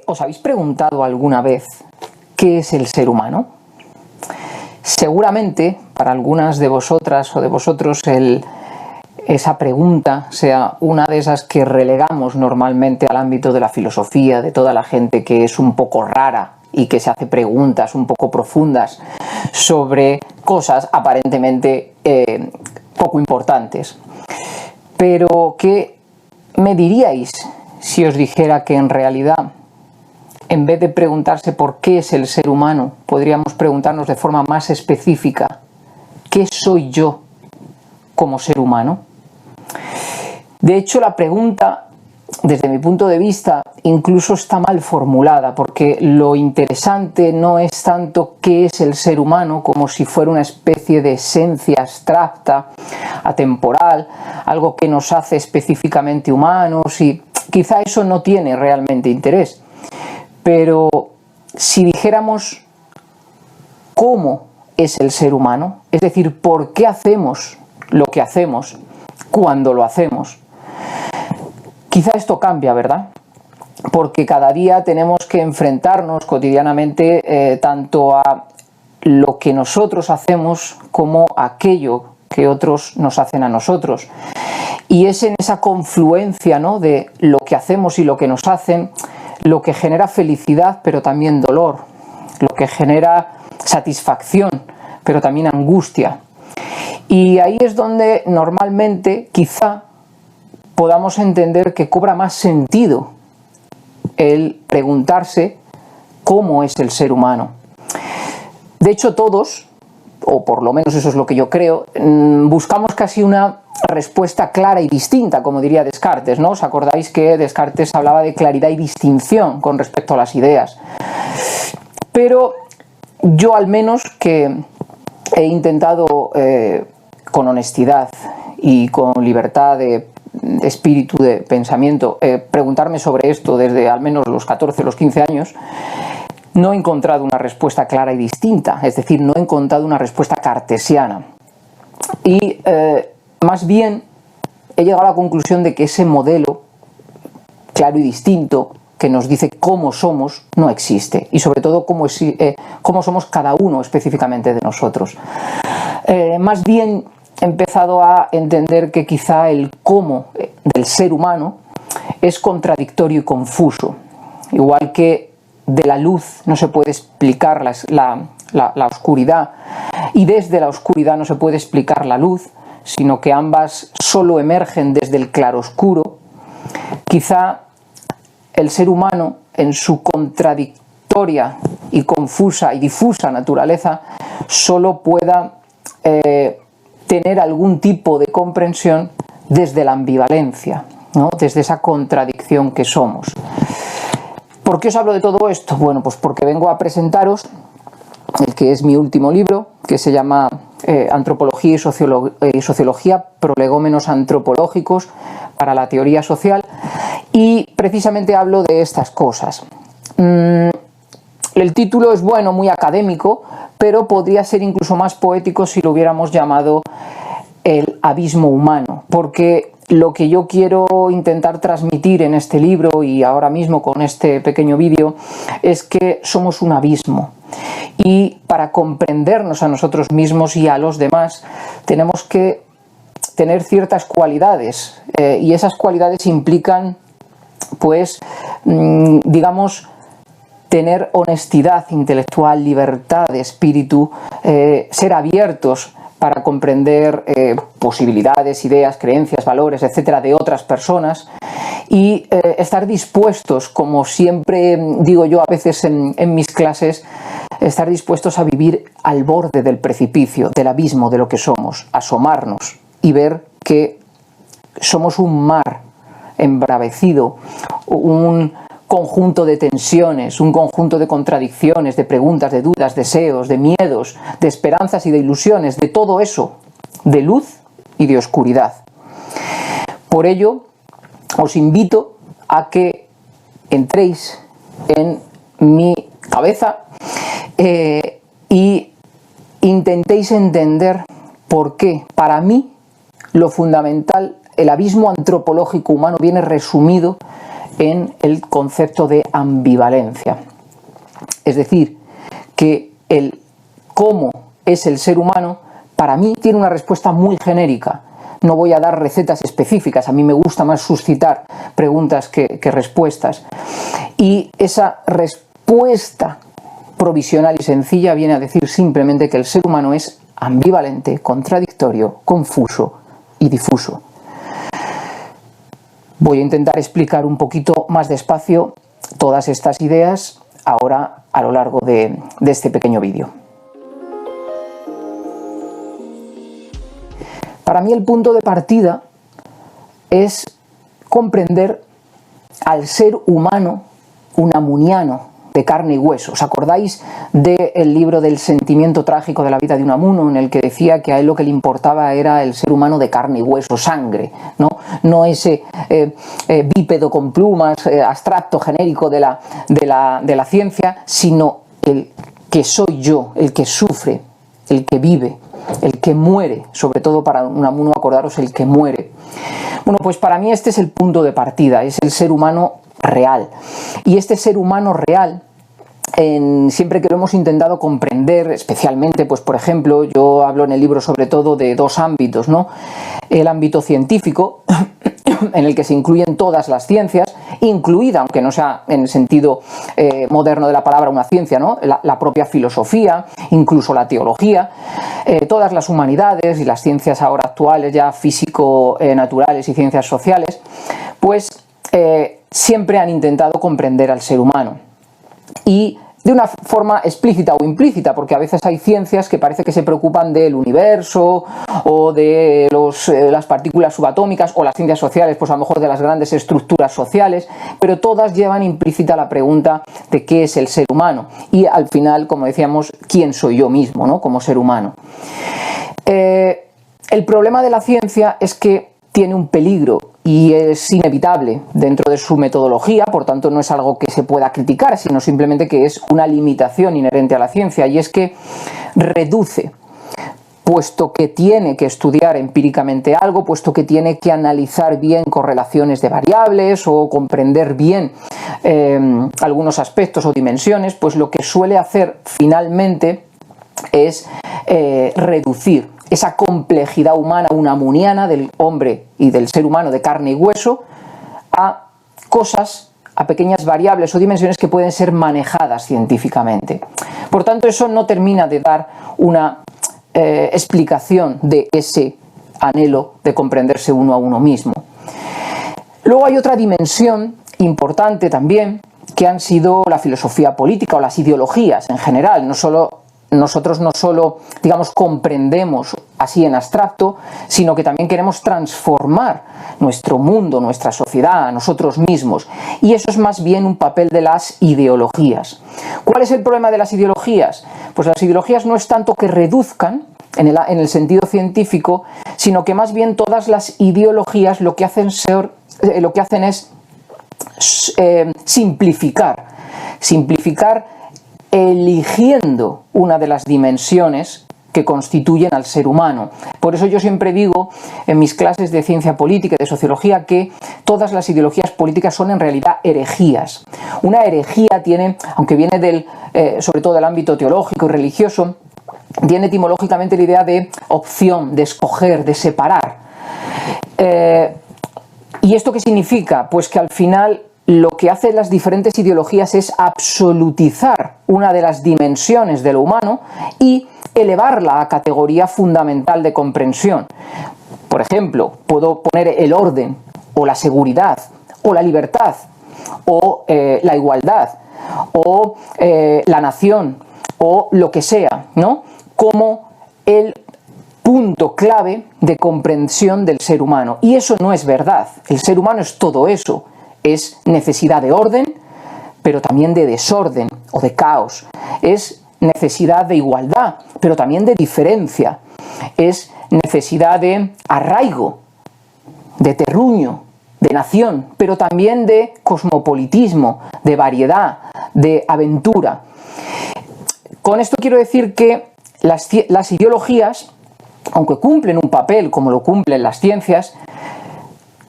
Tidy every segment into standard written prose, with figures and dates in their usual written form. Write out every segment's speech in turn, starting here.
¿Os habéis preguntado alguna vez qué es el ser humano? Seguramente para algunas de vosotras o de vosotros esa pregunta sea una de esas que relegamos normalmente al ámbito de la filosofía, de toda la gente que es un poco rara y que se hace preguntas un poco profundas sobre cosas aparentemente poco importantes. Pero ¿qué me diríais si os dijera que en realidad, en vez de preguntarse por qué es el ser humano, podríamos preguntarnos de forma más específica, ¿qué soy yo como ser humano? De hecho, la pregunta, desde mi punto de vista, incluso está mal formulada, porque lo interesante no es tanto qué es el ser humano, como si fuera una especie de esencia abstracta, atemporal, algo que nos hace específicamente humanos, y quizá eso no tiene realmente interés. Pero si dijéramos cómo es el ser humano, es decir, por qué hacemos lo que hacemos cuando lo hacemos, quizá esto cambia, ¿verdad? Porque cada día tenemos que enfrentarnos cotidianamente tanto a lo que nosotros hacemos como a aquello que otros nos hacen a nosotros. Y es en esa confluencia, ¿no?, de lo que hacemos y lo que nos hacen, lo que genera felicidad, pero también dolor, lo que genera satisfacción, pero también angustia. Y ahí es donde normalmente, quizá, podamos entender que cobra más sentido el preguntarse cómo es el ser humano. De hecho, todos, o por lo menos eso es lo que yo creo, buscamos casi una respuesta clara y distinta, como diría Descartes, ¿no? ¿Os acordáis que Descartes hablaba de claridad y distinción con respecto a las ideas? Pero yo, al menos, que he intentado con honestidad y con libertad de espíritu, de pensamiento, preguntarme sobre esto desde al menos los 14 o los 15 años, no he encontrado una respuesta clara y distinta, es decir, no he encontrado una respuesta cartesiana. Y más bien he llegado a la conclusión de que ese modelo claro y distinto que nos dice cómo somos no existe, y sobre todo cómo somos cada uno específicamente de nosotros. Más bien he empezado a entender que quizá el cómo del ser humano es contradictorio y confuso. Igual que de la luz no se puede explicar la oscuridad, y desde la oscuridad no se puede explicar la luz, sino que ambas solo emergen desde el claroscuro, quizá el ser humano, en su contradictoria y confusa y difusa naturaleza, solo pueda tener algún tipo de comprensión desde la ambivalencia, ¿no?, desde esa contradicción que somos. ¿Por qué os hablo de todo esto? Bueno, pues porque vengo a presentaros el que es mi último libro, que se llama Antropología y Sociología, prolegómenos antropológicos para la teoría social, y precisamente hablo de estas cosas. El título es, bueno, muy académico, pero podría ser incluso más poético si lo hubiéramos llamado el abismo humano, porque lo que yo quiero intentar transmitir en este libro y ahora mismo con este pequeño vídeo es que somos un abismo, y para comprendernos a nosotros mismos y a los demás tenemos que tener ciertas cualidades, y esas cualidades implican, pues, digamos, tener honestidad intelectual, libertad de espíritu, ser abiertos para comprender posibilidades, ideas, creencias, valores, etcétera, de otras personas, y estar dispuestos, como siempre digo yo a veces en mis clases, estar dispuestos a vivir al borde del precipicio, del abismo de lo que somos, asomarnos y ver que somos un mar embravecido, un conjunto de tensiones, un conjunto de contradicciones, de preguntas, de dudas, deseos, de miedos, de esperanzas y de ilusiones, de todo eso, de luz y de oscuridad. Por ello, os invito a que entréis en mi cabeza y intentéis entender por qué, para mí, lo fundamental, el abismo antropológico humano viene resumido en el concepto de ambivalencia. Es decir, que el cómo es el ser humano, para mí tiene una respuesta muy genérica. No voy a dar recetas específicas, a mí me gusta más suscitar preguntas que respuestas. Y esa respuesta provisional y sencilla viene a decir simplemente que el ser humano es ambivalente, contradictorio, confuso y difuso. Voy a intentar explicar un poquito más despacio todas estas ideas ahora a lo largo de este pequeño vídeo. Para mí el punto de partida es comprender al ser humano unamuniano, de carne y hueso. ¿Os acordáis del libro del sentimiento trágico de la vida de Unamuno, en el que decía que a él lo que le importaba era el ser humano de carne y hueso, sangre, no ese bípedo con plumas, abstracto, genérico de la ciencia, sino el que soy yo, el que sufre, el que vive, el que muere, sobre todo para Unamuno, acordaros, el que muere. Bueno, pues para mí este es el punto de partida, es el ser humano real. Y este ser humano real, siempre que lo hemos intentado comprender, especialmente, pues por ejemplo, yo hablo en el libro sobre todo de dos ámbitos, ¿no? El ámbito científico, en el que se incluyen todas las ciencias, incluida, aunque no sea en el sentido moderno de la palabra una ciencia, ¿no? La propia filosofía, incluso la teología, todas las humanidades y las ciencias ahora actuales, ya físico-naturales y ciencias sociales, pues siempre han intentado comprender al ser humano. Y de una forma explícita o implícita, porque a veces hay ciencias que parece que se preocupan del universo o de las partículas subatómicas, o las ciencias sociales, pues a lo mejor de las grandes estructuras sociales, pero todas llevan implícita la pregunta de qué es el ser humano y al final, como decíamos, quién soy yo mismo, ¿no? Como ser humano. El problema de la ciencia es que tiene un peligro y es inevitable dentro de su metodología, por tanto no es algo que se pueda criticar, sino simplemente que es una limitación inherente a la ciencia, y es que reduce, puesto que tiene que estudiar empíricamente algo, puesto que tiene que analizar bien correlaciones de variables o comprender bien algunos aspectos o dimensiones, pues lo que suele hacer finalmente es reducir esa complejidad humana unamuniana del hombre y del ser humano de carne y hueso a cosas, a pequeñas variables o dimensiones que pueden ser manejadas científicamente. Por tanto, eso no termina de dar una explicación de ese anhelo de comprenderse uno a uno mismo. Luego hay otra dimensión importante también, que han sido la filosofía política o las ideologías en general. Nosotros no solo, digamos, comprendemos así en abstracto, sino que también queremos transformar nuestro mundo, nuestra sociedad, a nosotros mismos. Y eso es más bien un papel de las ideologías. ¿Cuál es el problema de las ideologías? Pues las ideologías no es tanto que reduzcan en el sentido científico, sino que más bien todas las ideologías lo que hacen es simplificar eligiendo una de las dimensiones que constituyen al ser humano. Por eso yo siempre digo en mis clases de ciencia política y de sociología que todas las ideologías políticas son en realidad herejías. Una herejía tiene, aunque viene sobre todo del ámbito teológico y religioso, tiene etimológicamente la idea de opción, de escoger, de separar. ¿Y esto qué significa? Pues que al final lo que hacen las diferentes ideologías es absolutizar una de las dimensiones de lo humano y elevarla a categoría fundamental de comprensión. Por ejemplo, puedo poner el orden, o la seguridad, o la libertad, o la igualdad, o la nación, o lo que sea, ¿no? Como el punto clave de comprensión del ser humano. Y eso no es verdad. El ser humano es todo eso. Es necesidad de orden, pero también de desorden o de caos. Es necesidad de igualdad, pero también de diferencia. Es necesidad de arraigo, de terruño, de nación, pero también de cosmopolitismo, de variedad, de aventura. Con esto quiero decir que las ideologías, aunque cumplen un papel como lo cumplen las ciencias,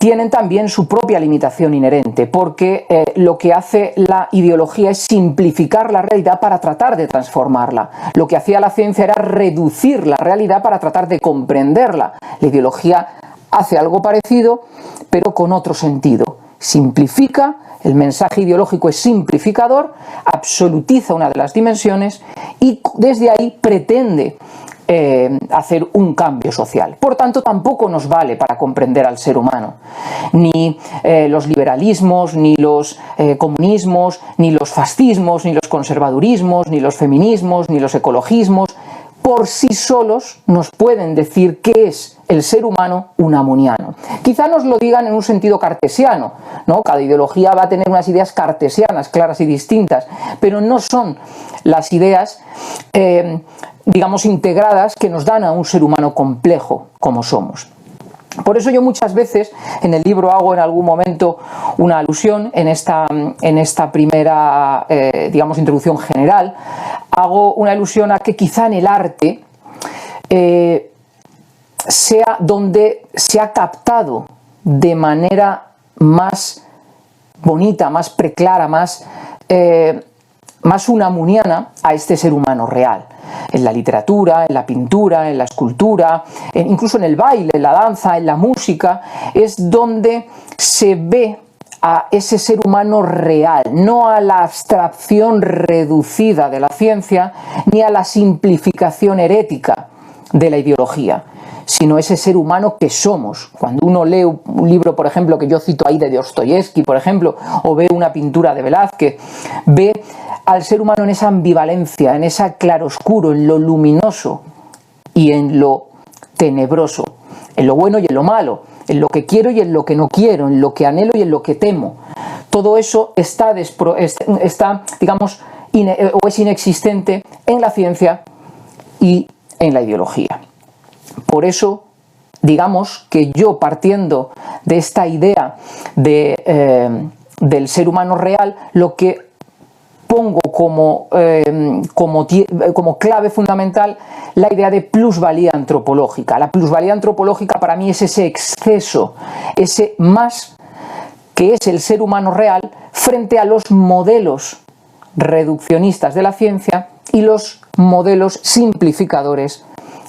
tienen también su propia limitación inherente, porque lo que hace la ideología es simplificar la realidad para tratar de transformarla. Lo que hacía la ciencia era reducir la realidad para tratar de comprenderla. La ideología hace algo parecido, pero con otro sentido. Simplifica, el mensaje ideológico es simplificador, absolutiza una de las dimensiones y desde ahí pretende hacer un cambio social. Por tanto, tampoco nos vale para comprender al ser humano. Ni los liberalismos, ni los comunismos, ni los fascismos, ni los conservadurismos, ni los feminismos, ni los ecologismos, por sí solos nos pueden decir qué es el ser humano unamuniano. Quizá nos lo digan en un sentido cartesiano, ¿no? Cada ideología va a tener unas ideas cartesianas claras y distintas, pero no son las ideas digamos, integradas que nos dan a un ser humano complejo como somos. Por eso yo muchas veces en el libro hago en algún momento una alusión, en esta primera, digamos, introducción general, hago una alusión a que quizá en el arte sea donde se ha captado de manera más bonita, más preclara, más unamuniana a este ser humano real. En la literatura, en la pintura, en la escultura, incluso en el baile, en la danza, en la música, es donde se ve a ese ser humano real, no a la abstracción reducida de la ciencia, ni a la simplificación herética de la ideología, sino ese ser humano que somos. Cuando uno lee un libro, por ejemplo, que yo cito ahí de Dostoyevsky, por ejemplo, o ve una pintura de Velázquez, ve al ser humano en esa ambivalencia, en ese claroscuro, en lo luminoso y en lo tenebroso, en lo bueno y en lo malo, en lo que quiero y en lo que no quiero, en lo que anhelo y en lo que temo. Todo eso está digamos, o es inexistente en la ciencia y en la ideología. Por eso, digamos que yo, partiendo de esta idea del ser humano real, lo que pongo como clave fundamental la idea de plusvalía antropológica. La plusvalía antropológica para mí es ese exceso, ese más que es el ser humano real frente a los modelos reduccionistas de la ciencia y los modelos simplificadores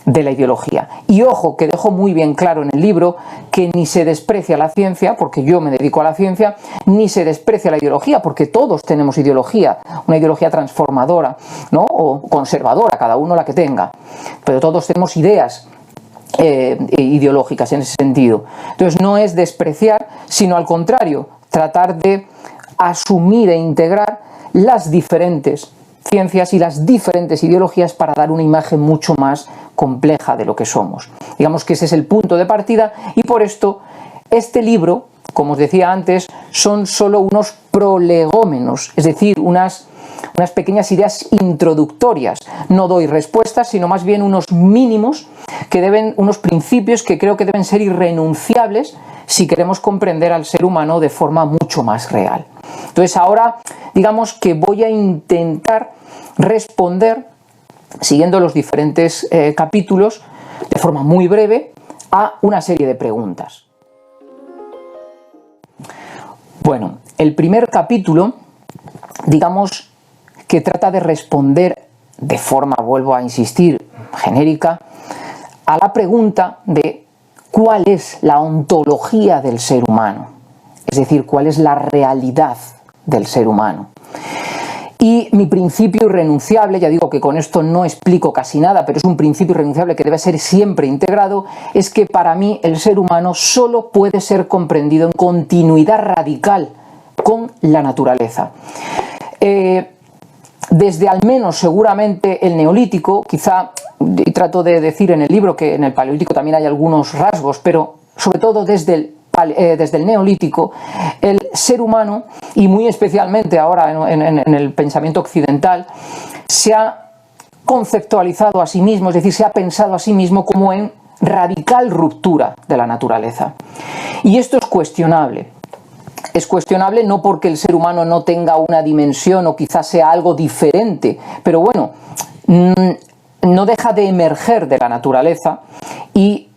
de la ideología. Y ojo, que dejo muy bien claro en el libro que ni se desprecia la ciencia, porque yo me dedico a la ciencia, ni se desprecia la ideología, porque todos tenemos ideología, una ideología transformadora, ¿no? O conservadora, cada uno la que tenga, pero todos tenemos ideas ideológicas en ese sentido. Entonces no es despreciar, sino al contrario, tratar de asumir e integrar las diferentes ciencias y las diferentes ideologías para dar una imagen mucho más compleja de lo que somos. Digamos que ese es el punto de partida y por esto este libro, como os decía antes, son solo unos prolegómenos, es decir, unas pequeñas ideas introductorias. No doy respuestas, sino más bien unos mínimos unos principios que creo que deben ser irrenunciables si queremos comprender al ser humano de forma mucho más real. Entonces ahora, digamos que voy a intentar responder, siguiendo los diferentes capítulos, de forma muy breve, a una serie de preguntas. Bueno, el primer capítulo, digamos que trata de responder de forma, vuelvo a insistir, genérica, a la pregunta de cuál es la ontología del ser humano, es decir, cuál es la realidad del ser humano. Y mi principio irrenunciable, ya digo que con esto no explico casi nada, pero es un principio irrenunciable que debe ser siempre integrado, es que para mí el ser humano solo puede ser comprendido en continuidad radical con la naturaleza. Desde al menos seguramente el Neolítico, quizá, y trato de decir en el libro que en el Paleolítico también hay algunos rasgos, pero sobre todo desde el Neolítico, el ser humano, y muy especialmente ahora en el pensamiento occidental, se ha conceptualizado a sí mismo, es decir, se ha pensado a sí mismo como en radical ruptura de la naturaleza. Y esto es cuestionable. Es cuestionable no porque el ser humano no tenga una dimensión o quizás sea algo diferente, pero bueno, no deja de emerger de la naturaleza y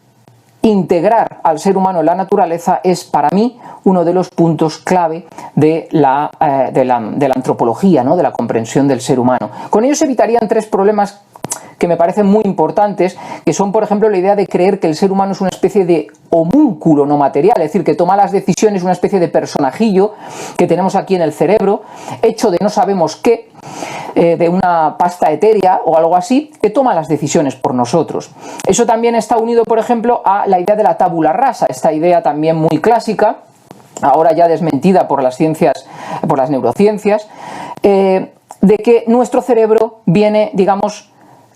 integrar al ser humano en la naturaleza es para mí uno de los puntos clave de la antropología, ¿no? De la comprensión del ser humano. Con ello se evitarían tres problemas que me parecen muy importantes, que son, por ejemplo, la idea de creer que el ser humano es una especie de homúnculo no material, es decir, que toma las decisiones, una especie de personajillo que tenemos aquí en el cerebro, hecho de no sabemos qué, de una pasta etérea o algo así, que toma las decisiones por nosotros. Eso también está unido, por ejemplo, a la idea de la tabula rasa, esta idea también muy clásica, ahora ya desmentida por las ciencias, por las neurociencias, de que nuestro cerebro viene, digamos,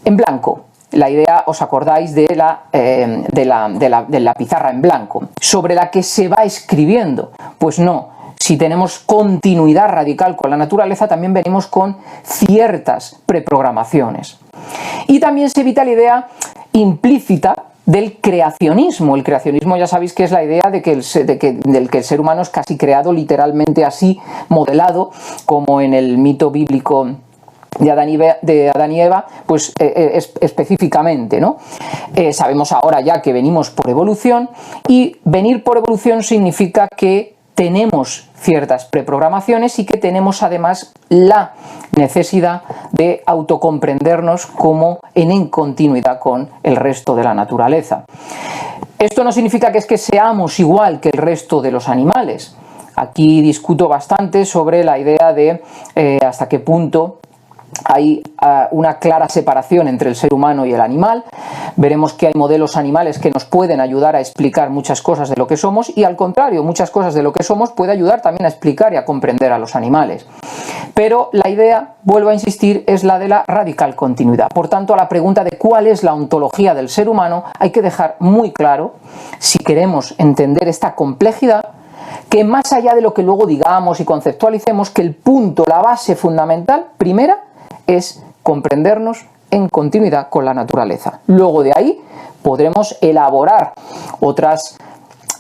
en blanco. La idea, ¿os acordáis de la pizarra en blanco, sobre la que se va escribiendo? Pues no. Si tenemos continuidad radical con la naturaleza, también venimos con ciertas preprogramaciones. Y también se evita la idea implícita del creacionismo. El creacionismo, ya sabéis que es la idea de que el ser humano es casi creado literalmente así, modelado, como en el mito bíblico de Adán y Eva, pues específicamente, ¿no? Sabemos ahora ya que venimos por evolución, y venir por evolución significa que tenemos ciertas preprogramaciones y que tenemos además la necesidad de autocomprendernos como en continuidad con el resto de la naturaleza. Esto no significa que seamos igual que el resto de los animales. Aquí discuto bastante sobre la idea de hasta qué punto hay una clara separación entre el ser humano y el animal. Veremos que hay modelos animales que nos pueden ayudar a explicar muchas cosas de lo que somos, y al contrario, muchas cosas de lo que somos puede ayudar también a explicar y a comprender a los animales. Pero la idea, vuelvo a insistir, es la de la radical continuidad. Por tanto, a la pregunta de cuál es la ontología del ser humano hay que dejar muy claro, si queremos entender esta complejidad, que más allá de lo que luego digamos y conceptualicemos, que el punto, la base fundamental, primera, es comprendernos en continuidad con la naturaleza. Luego de ahí podremos elaborar otras,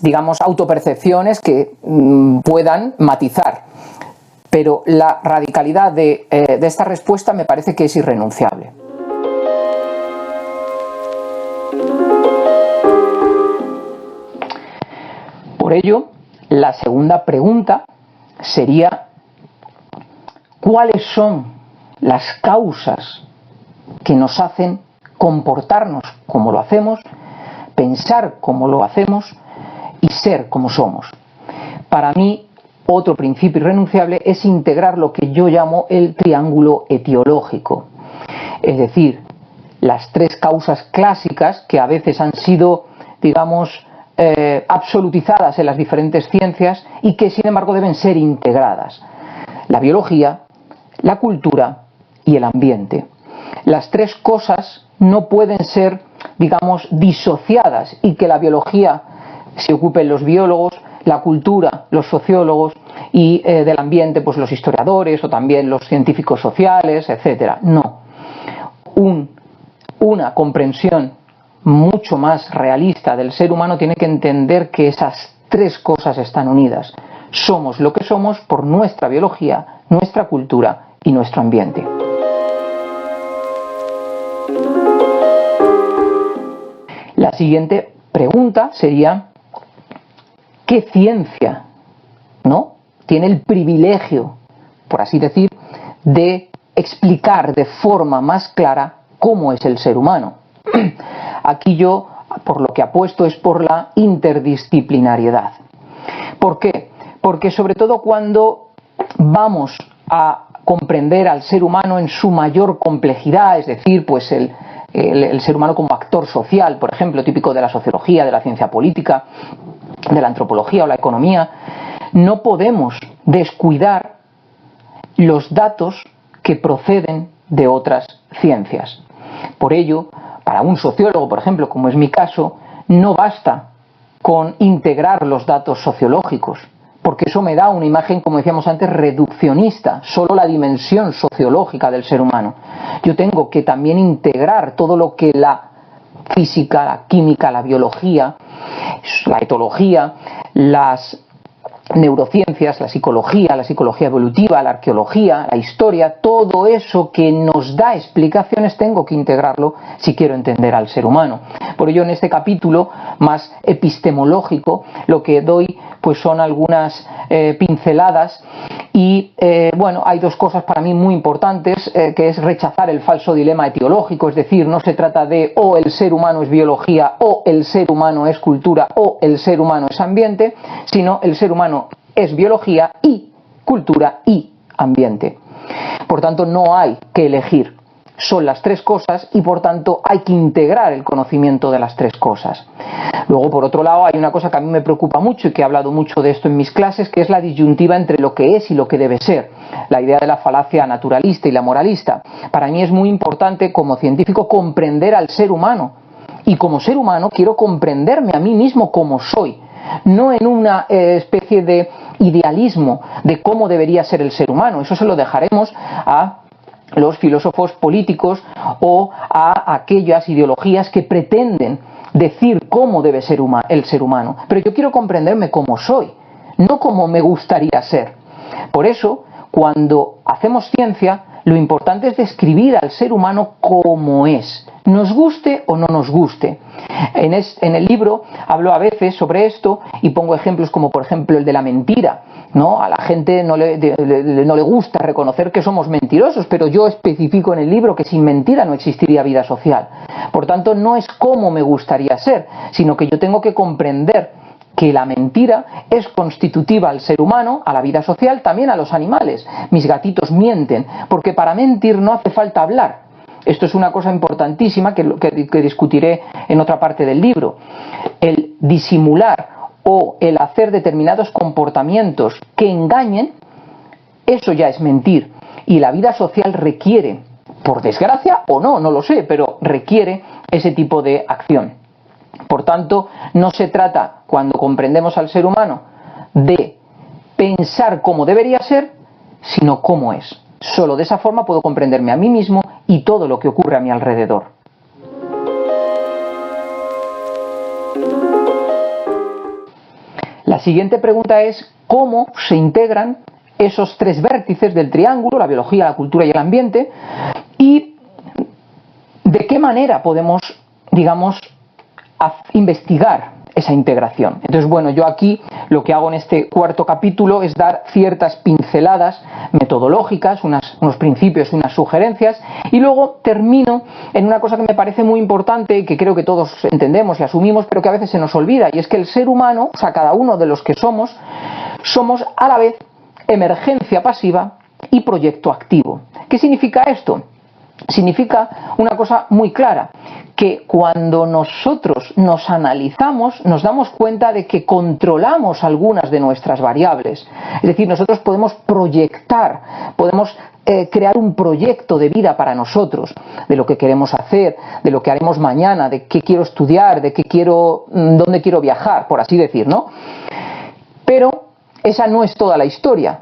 digamos, autopercepciones que puedan matizar. Pero la radicalidad de esta respuesta me parece que es irrenunciable. Por ello, la segunda pregunta sería: ¿cuáles son las causas que nos hacen comportarnos como lo hacemos, pensar como lo hacemos y ser como somos? Para mí, otro principio irrenunciable es integrar lo que yo llamo el triángulo etiológico. Es decir, las tres causas clásicas que a veces han sido, digamos, absolutizadas en las diferentes ciencias y que sin embargo deben ser integradas: la biología, la cultura y el ambiente. Las tres cosas no pueden ser, digamos, disociadas, y que la biología se ocupen los biólogos, la cultura los sociólogos, y del ambiente pues los historiadores o también los científicos sociales, etcétera. No. Una comprensión mucho más realista del ser humano tiene que entender que esas tres cosas están unidas. Somos lo que somos por nuestra biología, nuestra cultura y nuestro ambiente. La siguiente pregunta sería: ¿qué ciencia, ¿no?, tiene el privilegio, por así decir, de explicar de forma más clara cómo es el ser humano? Aquí yo, por lo que apuesto, es por la interdisciplinariedad. ¿Por qué? Porque sobre todo cuando vamos a comprender al ser humano en su mayor complejidad, es decir, pues el ser humano como actor social, por ejemplo, típico de la sociología, de la ciencia política, de la antropología o la economía, no podemos descuidar los datos que proceden de otras ciencias. Por ello, para un sociólogo, por ejemplo, como es mi caso, no basta con integrar los datos sociológicos, porque eso me da una imagen, como decíamos antes, reduccionista, solo la dimensión sociológica del ser humano. Yo tengo que también integrar todo lo que la física, la química, la biología, la etología, las neurociencias, la psicología evolutiva, la arqueología, la historia, todo eso que nos da explicaciones tengo que integrarlo si quiero entender al ser humano. Por ello, en este capítulo más epistemológico, lo que doy pues son algunas pinceladas y bueno, hay dos cosas para mí muy importantes, que es rechazar el falso dilema etiológico, es decir, no se trata de o el ser humano es biología, o el ser humano es cultura, o el ser humano es ambiente, sino el ser humano es biología y cultura y ambiente. Por tanto, no hay que elegir, son las tres cosas y por tanto hay que integrar el conocimiento de las tres cosas. Luego, por otro lado, hay una cosa que a mí me preocupa mucho y que he hablado mucho de esto en mis clases, que es la disyuntiva entre lo que es y lo que debe ser, la idea de la falacia naturalista y la moralista. Para mí es muy importante como científico comprender al ser humano y como ser humano quiero comprenderme a mí mismo como soy, no en una especie de idealismo de cómo debería ser el ser humano. Eso se lo dejaremos a los filósofos políticos o a aquellas ideologías que pretenden decir cómo debe ser el ser humano. Pero yo quiero comprenderme como soy, no como me gustaría ser. Por eso, cuando hacemos ciencia, lo importante es describir al ser humano como es, nos guste o no nos guste. En el libro hablo a veces sobre esto y pongo ejemplos como por ejemplo el de la mentira, ¿no? A la gente no le gusta reconocer que somos mentirosos, pero yo especifico en el libro que sin mentira no existiría vida social. Por tanto, no es como me gustaría ser, sino que yo tengo que comprender que la mentira es constitutiva al ser humano, a la vida social, también a los animales. Mis gatitos mienten, porque para mentir no hace falta hablar. Esto es una cosa importantísima que discutiré en otra parte del libro. El disimular o el hacer determinados comportamientos que engañen, eso ya es mentir. Y la vida social requiere, por desgracia o no, no lo sé, pero requiere ese tipo de acción. Por tanto, no se trata, cuando comprendemos al ser humano, de pensar cómo debería ser, sino cómo es. Solo de esa forma puedo comprenderme a mí mismo y todo lo que ocurre a mi alrededor. La siguiente pregunta es ¿cómo se integran esos tres vértices del triángulo, la biología, la cultura y el ambiente? Y ¿de qué manera podemos, digamos, investigar esa integración? Entonces, bueno, yo aquí lo que hago en este cuarto capítulo es dar ciertas pinceladas metodológicas, unos principios y unas sugerencias, y luego termino en una cosa que me parece muy importante y que creo que todos entendemos y asumimos, pero que a veces se nos olvida, y es que el ser humano, o sea, cada uno de los que somos a la vez emergencia pasiva y proyecto activo. ¿Qué significa esto? Significa una cosa muy clara, que cuando nosotros nos analizamos nos damos cuenta de que controlamos algunas de nuestras variables. Es decir, nosotros podemos proyectar, podemos crear un proyecto de vida para nosotros, de lo que queremos hacer, de lo que haremos mañana, de qué quiero estudiar, de dónde quiero viajar, por así decir, ¿no? Pero esa no es toda la historia.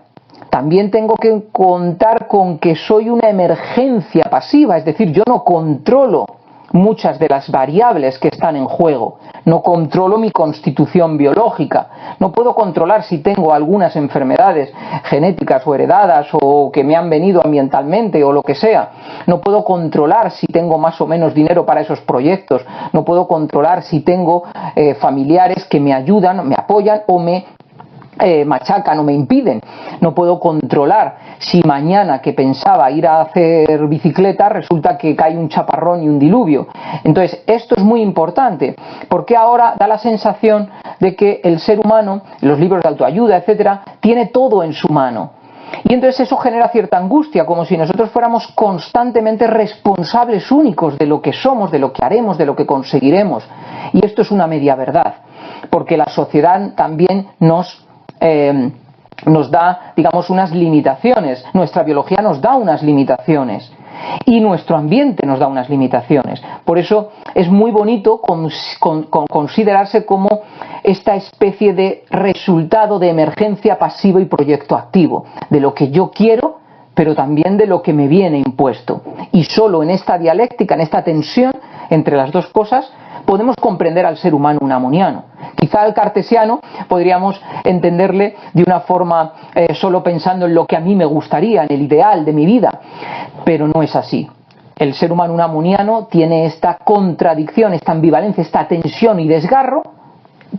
También tengo que contar con que soy una emergencia pasiva, es decir, yo no controlo muchas de las variables que están en juego, no controlo mi constitución biológica, no puedo controlar si tengo algunas enfermedades genéticas o heredadas o que me han venido ambientalmente o lo que sea, no puedo controlar si tengo más o menos dinero para esos proyectos, no puedo controlar si tengo familiares que me ayudan, me apoyan o me machacan o me impiden. No puedo controlar si mañana que pensaba ir a hacer bicicleta resulta que cae un chaparrón y un diluvio. Entonces esto es muy importante porque ahora da la sensación de que el ser humano, los libros de autoayuda, etcétera, tiene todo en su mano. Y entonces eso genera cierta angustia, como si nosotros fuéramos constantemente responsables únicos de lo que somos, de lo que haremos, de lo que conseguiremos. Y esto es una media verdad, porque la sociedad también nos da, digamos, unas limitaciones. Nuestra biología nos da unas limitaciones y nuestro ambiente nos da unas limitaciones. Por eso es muy bonito considerarse como esta especie de resultado de emergencia pasiva y proyecto activo, de lo que yo quiero, pero también de lo que me viene impuesto. Y solo en esta dialéctica, en esta tensión entre las dos cosas, podemos comprender al ser humano unamoniano. Quizá al cartesiano podríamos entenderle de una forma solo pensando en lo que a mí me gustaría, en el ideal de mi vida, pero no es así. El ser humano unamoniano tiene esta contradicción, esta ambivalencia, esta tensión y desgarro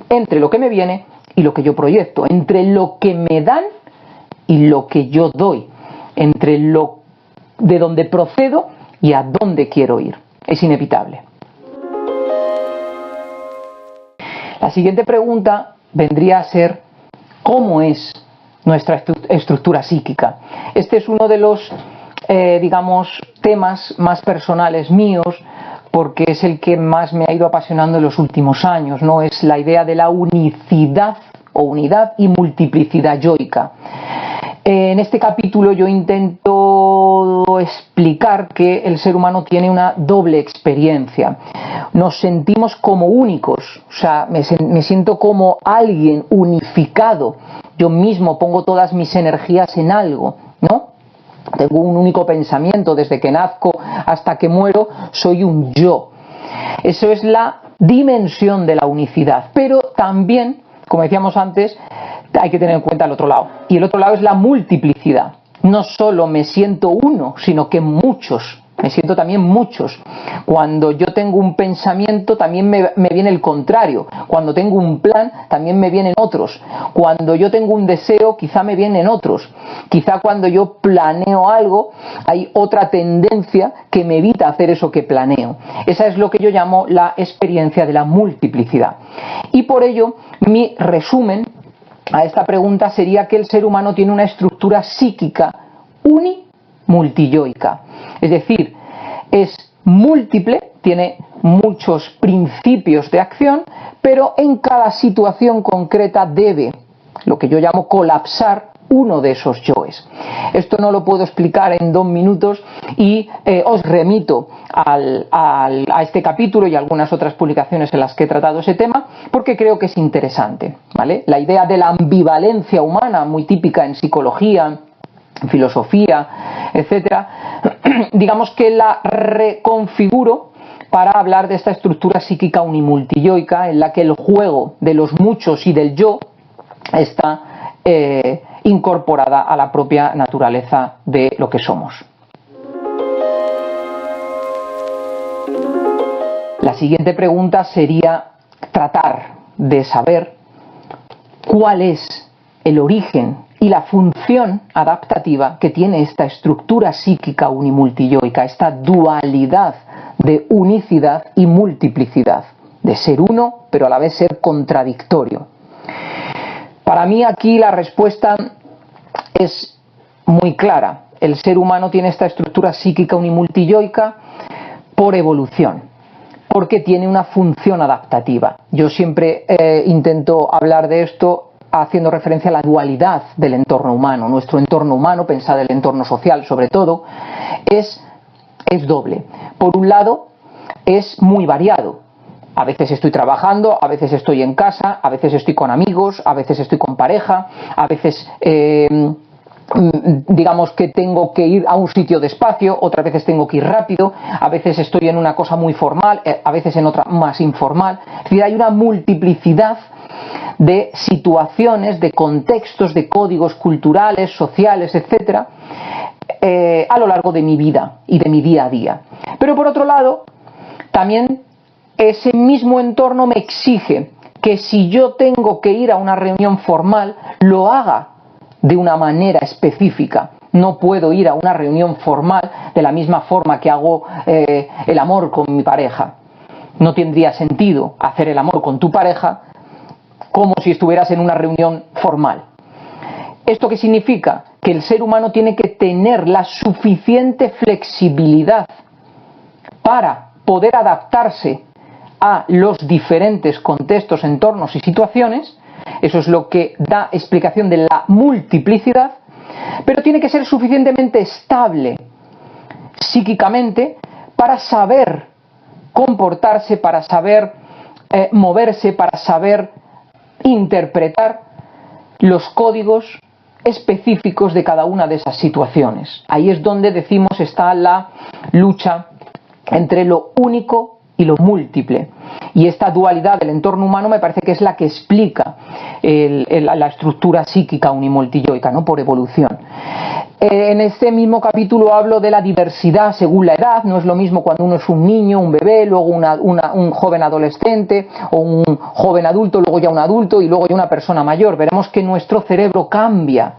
entre lo que me viene y lo que yo proyecto, entre lo que me dan y lo que yo doy, entre lo de donde procedo y a dónde quiero ir. Es inevitable. La siguiente pregunta vendría a ser: ¿cómo es nuestra estructura psíquica? Este es uno de los, digamos, temas más personales míos, porque es el que más me ha ido apasionando en los últimos años, ¿no? Es la idea de la unicidad o unidad y multiplicidad yoica. En este capítulo yo intento explicar que el ser humano tiene una doble experiencia. Nos sentimos como únicos, o sea, me siento como alguien unificado. Yo mismo pongo todas mis energías en algo, ¿no? Tengo un único pensamiento, desde que nazco hasta que muero, soy un yo. Eso es la dimensión de la unicidad. Pero también, como decíamos antes, hay que tener en cuenta el otro lado. Y el otro lado es la multiplicidad. No solo me siento uno, sino que muchos. Me siento también muchos. Cuando yo tengo un pensamiento, también me viene el contrario. Cuando tengo un plan, también me vienen otros. Cuando yo tengo un deseo, quizá me vienen otros. Quizá cuando yo planeo algo, hay otra tendencia que me evita hacer eso que planeo. Esa es lo que yo llamo la experiencia de la multiplicidad. Y por ello, mi resumen a esta pregunta sería que el ser humano tiene una estructura psíquica multiyoica. Es decir, es múltiple, tiene muchos principios de acción, pero en cada situación concreta debe, lo que yo llamo, colapsar uno de esos yoes. Esto no lo puedo explicar en 2 minutos y os remito a este capítulo y algunas otras publicaciones en las que he tratado ese tema, porque creo que es interesante, ¿vale? La idea de la ambivalencia humana, muy típica en psicología, en filosofía, etcétera, digamos que la reconfiguro para hablar de esta estructura psíquica unimultiyoica, en la que el juego de los muchos y del yo está incorporada a la propia naturaleza de lo que somos. La siguiente pregunta sería tratar de saber cuál es el origen y la función adaptativa que tiene esta estructura psíquica unimultiyoica, esta dualidad de unicidad y multiplicidad, de ser uno pero a la vez ser contradictorio. Para mí aquí la respuesta es muy clara. El ser humano tiene esta estructura psíquica unimultiyoica por evolución, porque tiene una función adaptativa. Yo siempre intento hablar de esto haciendo referencia a la dualidad del entorno humano. Nuestro entorno humano, pensad el entorno social sobre todo, es doble. Por un lado, es muy variado. A veces estoy trabajando, a veces estoy en casa, a veces estoy con amigos, a veces estoy con pareja, a veces digamos que tengo que ir a un sitio despacio, otras veces tengo que ir rápido, a veces estoy en una cosa muy formal, a veces en otra más informal. Es decir, hay una multiplicidad de situaciones, de contextos, de códigos culturales, sociales, etcétera, a lo largo de mi vida y de mi día a día. Pero por otro lado, también ese mismo entorno me exige que si yo tengo que ir a una reunión formal, lo haga de una manera específica. No puedo ir a una reunión formal de la misma forma que hago el amor con mi pareja. No tendría sentido hacer el amor con tu pareja como si estuvieras en una reunión formal. ¿Esto qué significa? Que el ser humano tiene que tener la suficiente flexibilidad para poder adaptarse a los diferentes contextos, entornos y situaciones. Eso es lo que da explicación de la multiplicidad, pero tiene que ser suficientemente estable psíquicamente para saber comportarse, para saber moverse, para saber interpretar los códigos específicos de cada una de esas situaciones. Ahí es donde decimos está la lucha entre lo único y lo múltiple. Y esta dualidad del entorno humano me parece que es la que explica la estructura psíquica unimultilloica, ¿no? Por evolución. En este mismo capítulo hablo de la diversidad según la edad. No es lo mismo cuando uno es un niño, un bebé, luego un joven adolescente o un joven adulto, luego ya un adulto y luego ya una persona mayor. Veremos que nuestro cerebro cambia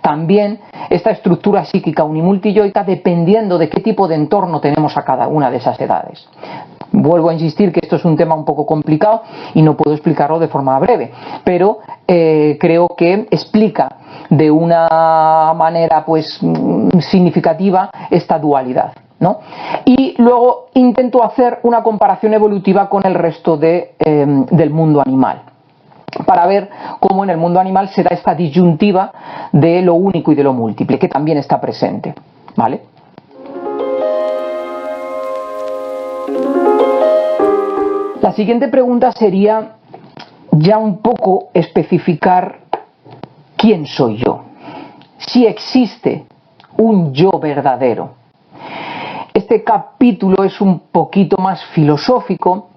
también esta estructura psíquica unimultilloica dependiendo de qué tipo de entorno tenemos a cada una de esas edades. Vuelvo a insistir que esto es un tema un poco complicado y no puedo explicarlo de forma breve, pero creo que explica de una manera pues significativa esta dualidad, ¿no? Y luego intento hacer una comparación evolutiva con el resto del mundo animal, para ver cómo en el mundo animal se da esta disyuntiva de lo único y de lo múltiple, que también está presente, ¿vale? La siguiente pregunta sería ya un poco especificar quién soy yo, si existe un yo verdadero. Este capítulo es un poquito más filosófico.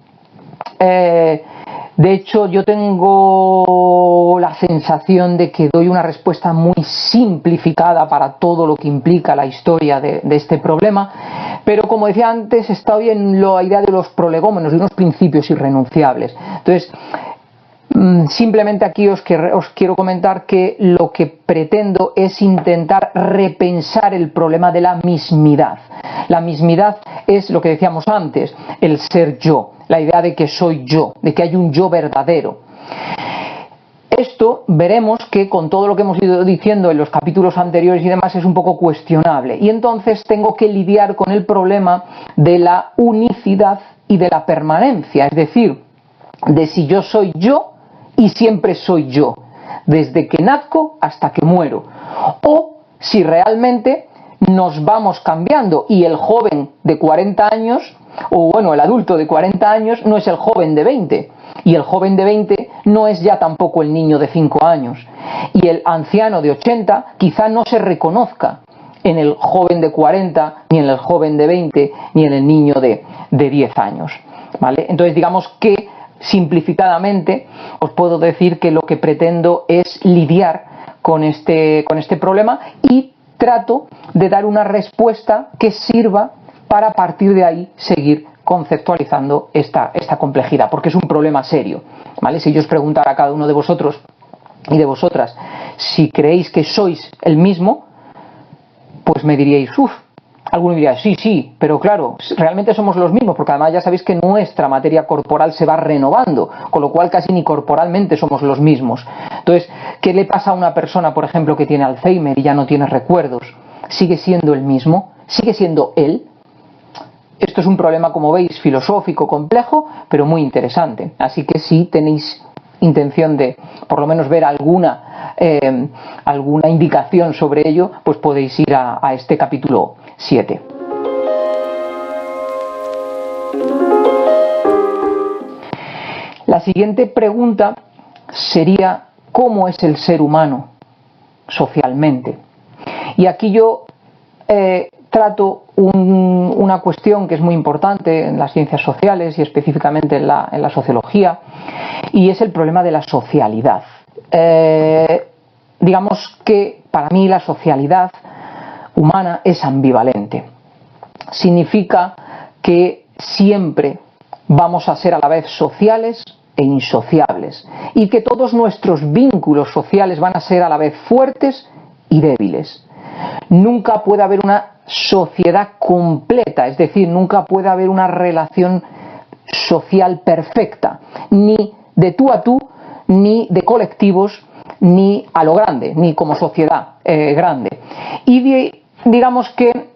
De hecho, yo tengo la sensación de que doy una respuesta muy simplificada para todo lo que implica la historia de este problema, pero como decía antes, está hoy en la idea de los prolegómenos, de unos principios irrenunciables. Entonces, simplemente aquí os quiero comentar que lo que pretendo es intentar repensar el problema de la mismidad. La mismidad es lo que decíamos antes, el ser yo, la idea de que soy yo, de que hay un yo verdadero. Esto veremos que con todo lo que hemos ido diciendo en los capítulos anteriores y demás es un poco cuestionable, y entonces tengo que lidiar con el problema de la unicidad y de la permanencia, es decir, de si yo soy yo y siempre soy yo, desde que nazco hasta que muero, o si realmente nos vamos cambiando y el joven de 40 años, o bueno, el adulto de 40 años no es el joven de 20, y el joven de 20 no es ya tampoco el niño de 5 años, y el anciano de 80 quizá no se reconozca en el joven de 40, ni en el joven de 20, ni en el niño de 10 años, ¿vale? Entonces digamos que simplificadamente os puedo decir que lo que pretendo es lidiar con este problema y trato de dar una respuesta que sirva para a partir de ahí seguir conceptualizando esta complejidad, porque es un problema serio, ¿vale? Si yo os preguntara a cada uno de vosotros y de vosotras si creéis que sois el mismo, pues me diríais, alguno diría, sí, pero claro, realmente somos los mismos, porque además ya sabéis que nuestra materia corporal se va renovando, con lo cual casi ni corporalmente somos los mismos. Entonces, ¿qué le pasa a una persona, por ejemplo, que tiene Alzheimer y ya no tiene recuerdos? ¿Sigue siendo el mismo? ¿Sigue siendo él? Esto es un problema, como veis, filosófico, complejo, pero muy interesante. Así que si tenéis intención de, por lo menos, ver alguna indicación sobre ello, pues podéis ir a este capítulo 7. La siguiente pregunta sería, ¿cómo es el ser humano socialmente? Y aquí yo trato una cuestión que es muy importante en las ciencias sociales y específicamente en la sociología, y es el problema de la socialidad. Digamos que para mí la socialidad humana es ambivalente. Significa que siempre vamos a ser a la vez sociales e insociables, y que todos nuestros vínculos sociales van a ser a la vez fuertes y débiles. Nunca puede haber una sociedad completa, es decir, nunca puede haber una relación social perfecta, ni de tú a tú, ni de colectivos, ni a lo grande, ni como sociedad grande. Y digamos que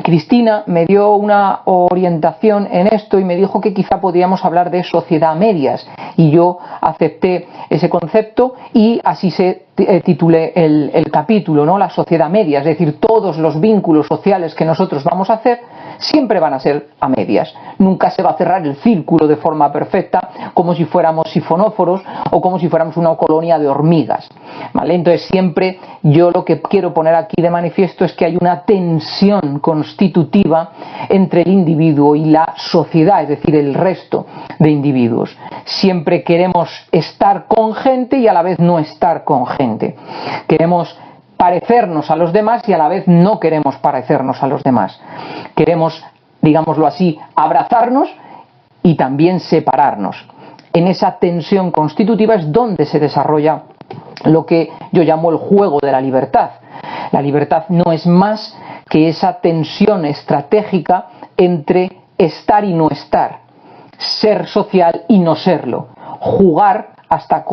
Cristina me dio una orientación en esto y me dijo que quizá podríamos hablar de sociedad a medias, y yo acepté ese concepto y así se titulé el capítulo, ¿no? La sociedad media, es decir, todos los vínculos sociales que nosotros vamos a hacer siempre van a ser a medias. Nunca se va a cerrar el círculo de forma perfecta, como si fuéramos sifonóforos o como si fuéramos una colonia de hormigas, ¿vale? Entonces siempre yo lo que quiero poner aquí de manifiesto es que hay una tensión constitutiva entre el individuo y la sociedad, es decir, el resto de individuos. Siempre queremos estar con gente y a la vez no estar con gente. Queremos parecernos a los demás y a la vez no queremos parecernos a los demás. Queremos, digámoslo así, abrazarnos y también separarnos. En esa tensión constitutiva es donde se desarrolla lo que yo llamo el juego de la libertad. La libertad no es más que esa tensión estratégica entre estar y no estar, ser social y no serlo, jugar hasta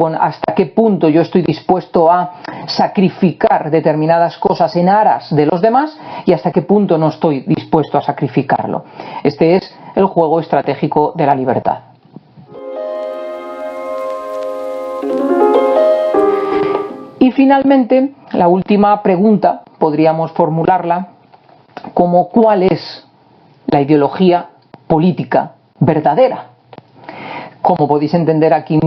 qué punto yo estoy dispuesto a sacrificar determinadas cosas en aras de los demás y hasta qué punto no estoy dispuesto a sacrificarlo. Este es el juego estratégico de la libertad. Y finalmente, la última pregunta podríamos formularla como ¿cuál es la ideología política verdadera? Como podéis entender aquí,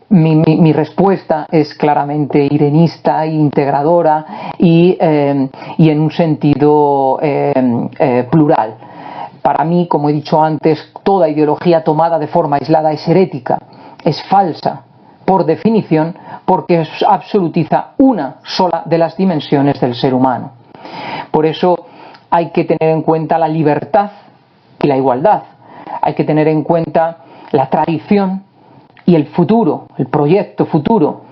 mi respuesta es claramente irenista e integradora y en un sentido plural. Para mí, como he dicho antes, toda ideología tomada de forma aislada es herética, es falsa, por definición, porque absolutiza una sola de las dimensiones del ser humano. Por eso hay que tener en cuenta la libertad y la igualdad. Hay que tener en cuenta la tradición y el futuro, el proyecto futuro,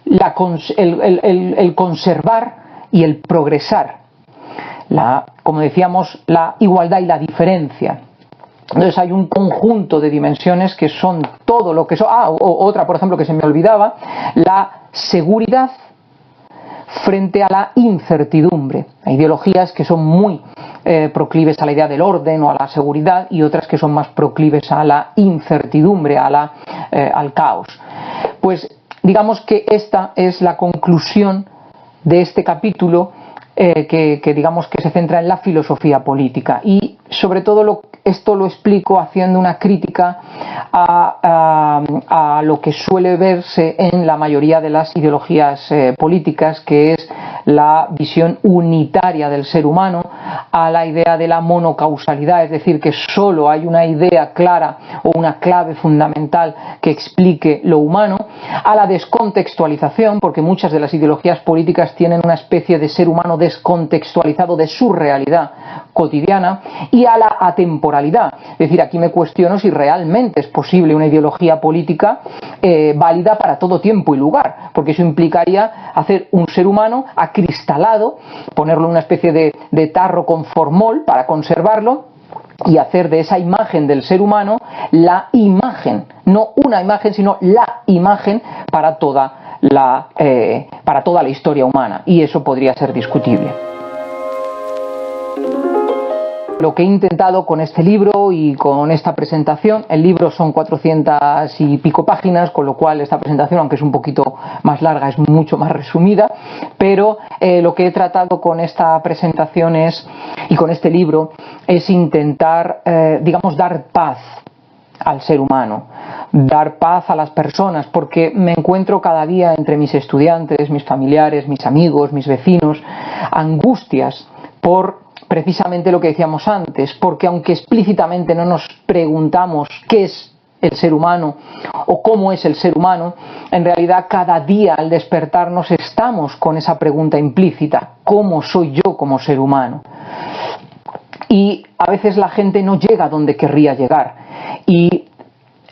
el conservar y el progresar. Como decíamos, la igualdad y la diferencia. Entonces hay un conjunto de dimensiones que son todo lo que son. Otra, por ejemplo, que se me olvidaba, la seguridad frente a la incertidumbre. Hay ideologías que son muy proclives a la idea del orden o a la seguridad y otras que son más proclives a la incertidumbre, al caos. Pues digamos que esta es la conclusión de este capítulo que digamos que se centra en la filosofía política y sobre todo esto lo explico haciendo una crítica a lo que suele verse en la mayoría de las ideologías políticas, que es la visión unitaria del ser humano, a la idea de la monocausalidad, es decir, que solo hay una idea clara o una clave fundamental que explique lo humano, a la descontextualización, porque muchas de las ideologías políticas tienen una especie de ser humano descontextualizado de su realidad cotidiana, y a la atemporalidad. Es decir, aquí me cuestiono si realmente es posible una ideología política válida para todo tiempo y lugar, porque eso implicaría hacer un ser humano acristalado, ponerlo en una especie de tarro con formol para conservarlo, y hacer de esa imagen del ser humano la imagen, no una imagen, sino la imagen para toda la historia humana, y eso podría ser discutible. Lo que he intentado con este libro y con esta presentación, el libro son 400 y pico páginas, con lo cual esta presentación, aunque es un poquito más larga, es mucho más resumida, pero lo que he tratado con esta presentación y con este libro es intentar, digamos, dar paz al ser humano, dar paz a las personas, porque me encuentro cada día entre mis estudiantes, mis familiares, mis amigos, mis vecinos, angustias por precisamente lo que decíamos antes, porque aunque explícitamente no nos preguntamos qué es el ser humano o cómo es el ser humano, en realidad cada día al despertarnos estamos con esa pregunta implícita: ¿cómo soy yo como ser humano? Y a veces la gente no llega donde querría llegar, y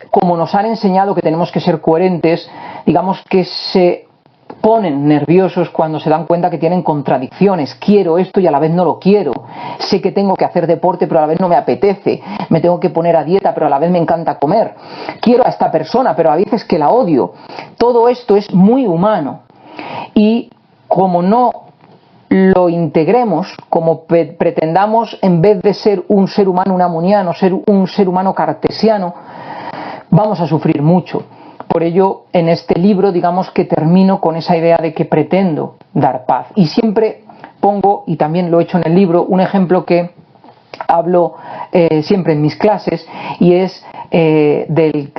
como nos han enseñado que tenemos que ser coherentes, digamos que se ponen nerviosos cuando se dan cuenta que tienen contradicciones. Quiero esto y a la vez no lo quiero. Sé que tengo que hacer deporte pero a la vez no me apetece. Me tengo que poner a dieta pero a la vez me encanta comer. Quiero a esta persona pero a veces que la odio. Todo esto es muy humano. Y como no lo integremos, como pretendamos, en vez de ser un ser humano unamuniano, ser un ser humano cartesiano, vamos a sufrir mucho. Por ello, en este libro, digamos que termino con esa idea de que pretendo dar paz. Y siempre pongo, y también lo he hecho en el libro, un ejemplo que hablo siempre en mis clases, y es del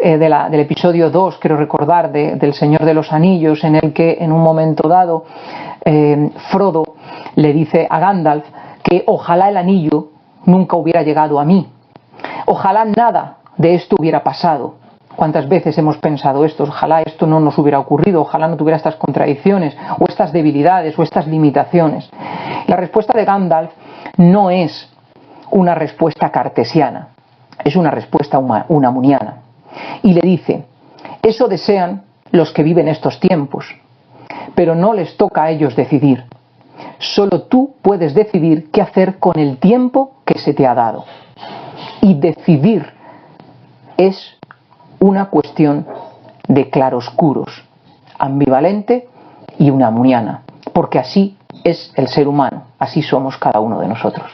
episodio 2, quiero recordar, del Señor de los Anillos, en el que en un momento dado Frodo le dice a Gandalf que ojalá el anillo nunca hubiera llegado a mí, ojalá nada de esto hubiera pasado. ¿Cuántas veces hemos pensado esto? Ojalá esto no nos hubiera ocurrido, ojalá no tuviera estas contradicciones, o estas debilidades, o estas limitaciones. La respuesta de Gandalf no es una respuesta cartesiana, es una respuesta unamuniana. Y le dice, eso desean los que viven estos tiempos, pero no les toca a ellos decidir. Solo tú puedes decidir qué hacer con el tiempo que se te ha dado. Y decidir es una cuestión de claroscuros, ambivalente y unamuniana, porque así es el ser humano, así somos cada uno de nosotros.